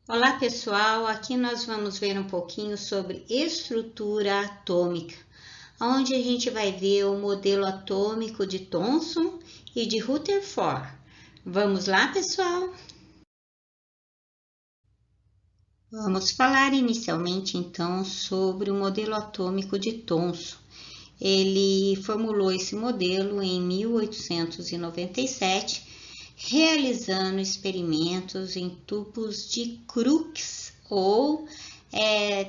Olá pessoal, aqui nós vamos ver um pouquinho sobre estrutura atômica, onde a gente vai ver o modelo atômico de Thomson e de Rutherford. Vamos lá pessoal? Vamos falar inicialmente então sobre o modelo atômico de Thomson. Ele formulou esse modelo em 1897, realizando experimentos em tubos de Crookes, ou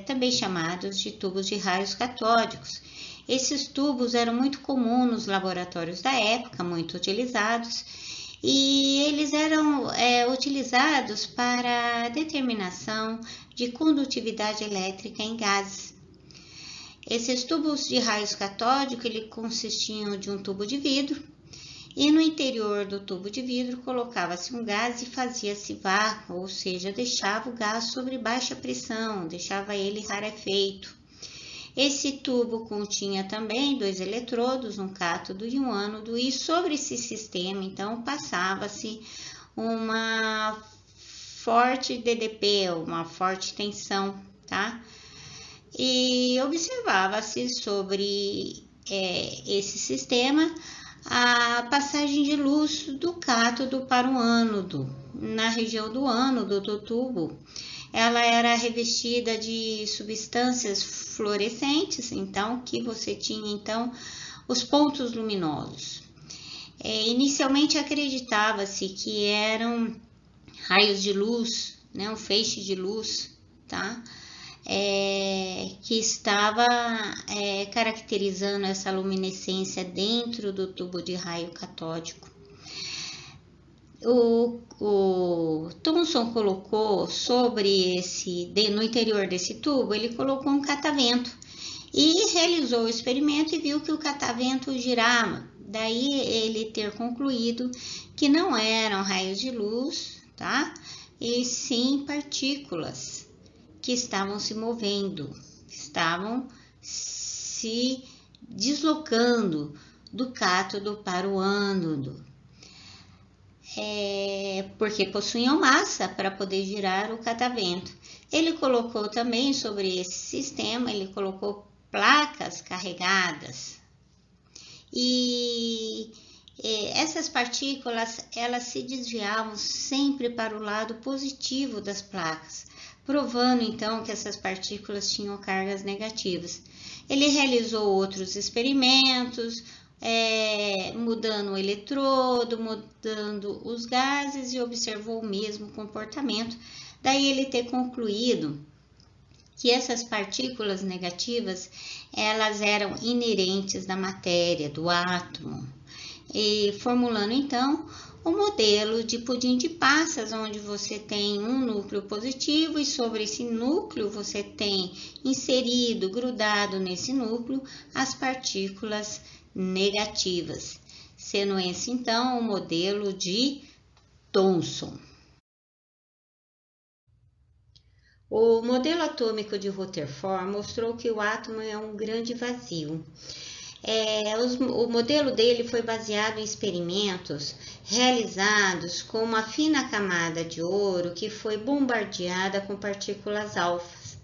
também chamados de tubos de raios catódicos. Esses tubos eram muito comuns nos laboratórios da época, muito utilizados, e eles eram utilizados para a determinação de condutividade elétrica em gases. Esses tubos de raios catódicos consistiam de um tubo de vidro, e no interior do tubo de vidro colocava-se um gás e fazia-se vácuo, ou seja, deixava o gás sobre baixa pressão, deixava ele rarefeito. Esse tubo continha também 2 eletrodos, um cátodo e um ânodo, e sobre esse sistema então passava-se uma forte DDP, uma forte tensão, tá? E observava-se sobre esse sistema a passagem de luz do cátodo para o ânodo. Na região do ânodo do tubo, ela era revestida de substâncias fluorescentes, então que você tinha então os pontos luminosos. Inicialmente acreditava-se que eram raios de luz, né, um feixe de luz, tá? Que estava caracterizando essa luminescência dentro do tubo de raio catódico. O Thomson colocou no interior desse tubo, ele colocou um catavento e realizou o experimento e viu que o catavento girava. Daí ele ter concluído que não eram raios de luz, tá? E sim partículas que estavam se movendo, estavam se deslocando do cátodo para o ânodo, porque possuíam massa para poder girar o catavento. Ele colocou também sobre esse sistema, ele colocou placas carregadas, e essas partículas elas se desviavam sempre para o lado positivo das placas, provando então que essas partículas tinham cargas negativas. Ele realizou outros experimentos, mudando o eletrodo, mudando os gases, e observou o mesmo comportamento. Daí ele ter concluído que essas partículas negativas elas eram inerentes da matéria, do átomo, e formulando então o modelo de pudim de passas, onde você tem um núcleo positivo e sobre esse núcleo você tem inserido, grudado nesse núcleo, as partículas negativas, sendo esse então o modelo de Thomson. O modelo atômico de Rutherford mostrou que o átomo é um grande vazio. O modelo dele foi baseado em experimentos realizados com uma fina camada de ouro que foi bombardeada com partículas alfas.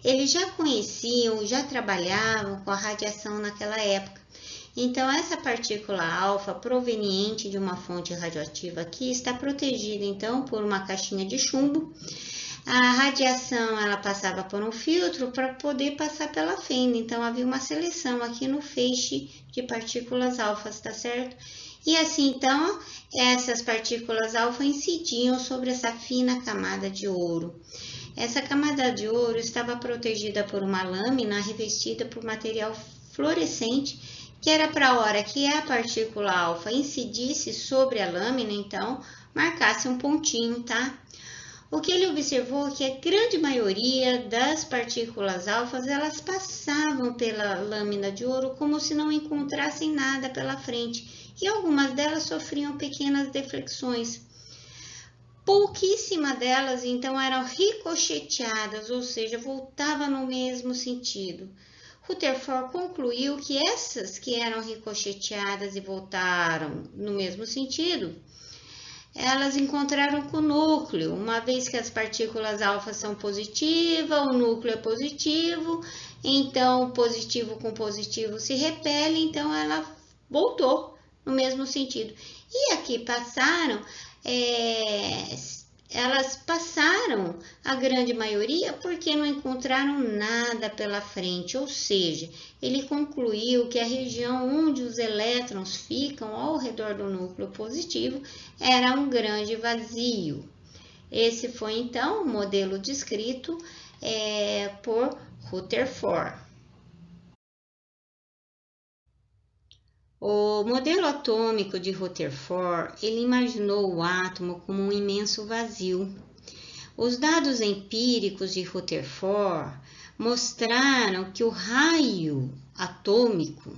Eles já conheciam, já trabalhavam com a radiação naquela época. Então, essa partícula alfa proveniente de uma fonte radioativa aqui está protegida então por uma caixinha de chumbo. A radiação ela passava por um filtro para poder passar pela fenda, então havia uma seleção aqui no feixe de partículas alfas, tá certo? E assim então essas partículas alfa incidiam sobre essa fina camada de ouro. Essa camada de ouro estava protegida por uma lâmina revestida por material fluorescente, que era para a hora que a partícula alfa incidisse sobre a lâmina, então marcasse um pontinho, tá? O que ele observou é que a grande maioria das partículas alfas elas passavam pela lâmina de ouro como se não encontrassem nada pela frente, e algumas delas sofriam pequenas deflexões. Pouquíssimas delas então eram ricocheteadas, ou seja, voltavam no mesmo sentido. Rutherford concluiu que essas que eram ricocheteadas e voltaram no mesmo sentido elas encontraram com o núcleo, uma vez que as partículas alfa são positivas, o núcleo é positivo, então positivo com positivo se repele, então ela voltou no mesmo sentido. E aqui elas passaram a grande maioria porque não encontraram nada pela frente, ou seja, ele concluiu que a região onde os elétrons ficam ao redor do núcleo positivo era um grande vazio. Esse foi então o modelo descrito por Rutherford. O modelo atômico de Rutherford, ele imaginou o átomo como um imenso vazio. Os dados empíricos de Rutherford mostraram que o raio atômico,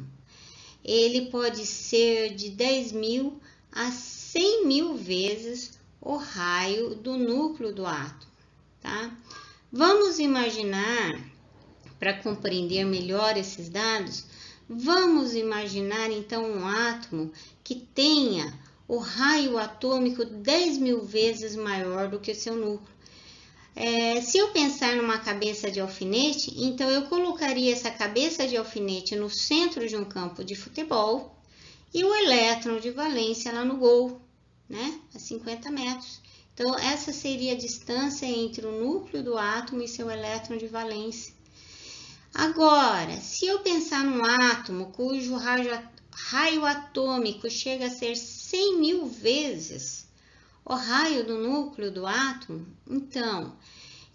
ele pode ser de 10.000 a 100.000 vezes o raio do núcleo do átomo, tá? Vamos imaginar, para compreender melhor esses dados, vamos imaginar então um átomo que tenha o raio atômico 10.000 vezes maior do que o seu núcleo. Se eu pensar numa cabeça de alfinete, então eu colocaria essa cabeça de alfinete no centro de um campo de futebol e o elétron de valência lá no gol, né? A 50 metros. Então, essa seria a distância entre o núcleo do átomo e seu elétron de valência. Agora, se eu pensar num átomo cujo raio atômico chega a ser 100.000 vezes o raio do núcleo do átomo, então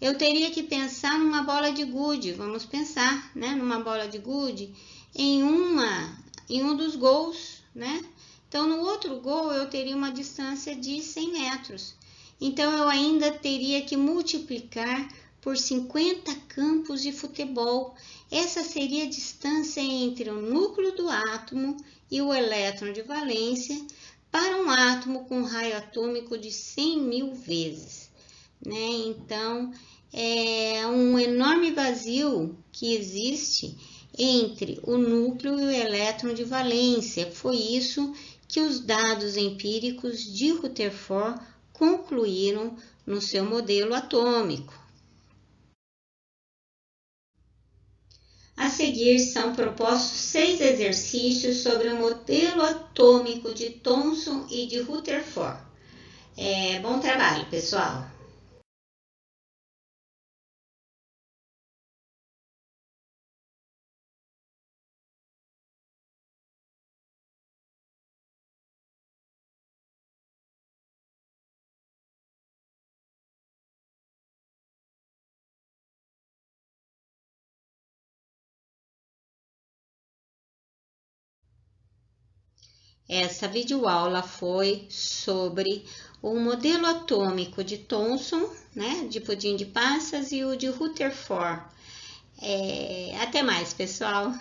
eu teria que pensar numa bola de gude. Vamos pensar, né, numa bola de gude em um dos gols, né? Então, no outro gol eu teria uma distância de 100 metros. Então, eu ainda teria que multiplicar por 50 campos de futebol. Essa seria a distância entre o núcleo do átomo e o elétron de valência para um átomo com raio atômico de 100.000 vezes, né? Então, é um enorme vazio que existe entre o núcleo e o elétron de valência. Foi isso que os dados empíricos de Rutherford concluíram no seu modelo atômico. A seguir são propostos 6 exercícios sobre o modelo atômico de Thomson e de Rutherford. Bom trabalho, pessoal! Essa videoaula foi sobre o modelo atômico de Thomson, né, de pudim de passas, e o de Rutherford. Até mais, pessoal!